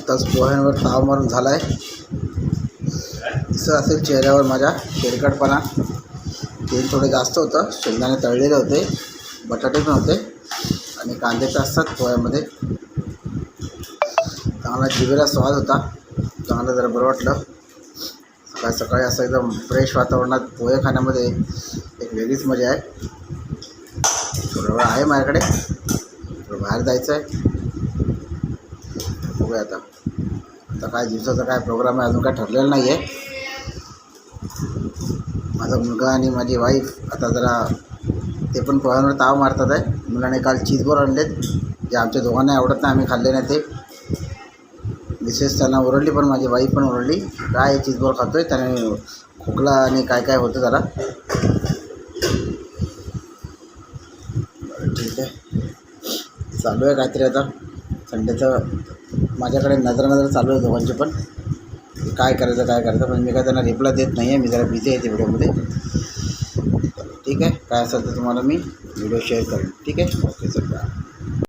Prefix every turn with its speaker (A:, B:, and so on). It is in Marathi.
A: आत्ताच पोह्यांवर ताव मारून झाला आहे. दिसत असेल चेहऱ्यावर माझ्या तेलकटपणा. तेल थोडं जास्त होतं, शेंगदाणे तळलेले होते, बटाटे पण होते आणि कांदे तर असतात पोह्यामध्ये. चांगला जिभेला स्वाद होता, चांगलं जरा बरं वाटलं. सकाळी सकाळी असं एकदम फ्रेश वातावरणात पोहे खाण्यामध्ये एक वेगळीच मजा आहे. थोडा वेळ आहे माझ्याकडे, थोडं बाहेर जायचं आहे. बघूया आता काय दिवसाचा काय प्रोग्राम आहे, अजून काय ठरलेलं नाही आहे. माझा मुलगा आणि माझी वाईफ आता जरा ते पण पोह्यांवर ताव मारतात आहे. मुलाने काल चीजबॉल आणलेत, जे आमच्या दोघांना आवडत नाही, आम्ही खाल्ले नाही ते. विशेष त्यांना ओरडली, पण माझी वाईफ पण ओरडली, काय चीजबॉल खातो आहे, त्याने खोकला आणि काय काय होतं जरा. ठीक आहे, चालू आहे काहीतरी आता संडेचं. माझ्याकडे नजर चालू आहे दोघांची पण, काय करायचं. पण मी काय त्यांना रिप्लाय देत नाही आहे, मी जरा बिझी आहे ते व्हिडिओमध्ये. ठीक आहे, काय असेल तर तुम्हाला मी व्हिडिओ शेअर करेन. ठीक आहे, ओके, चल बाय.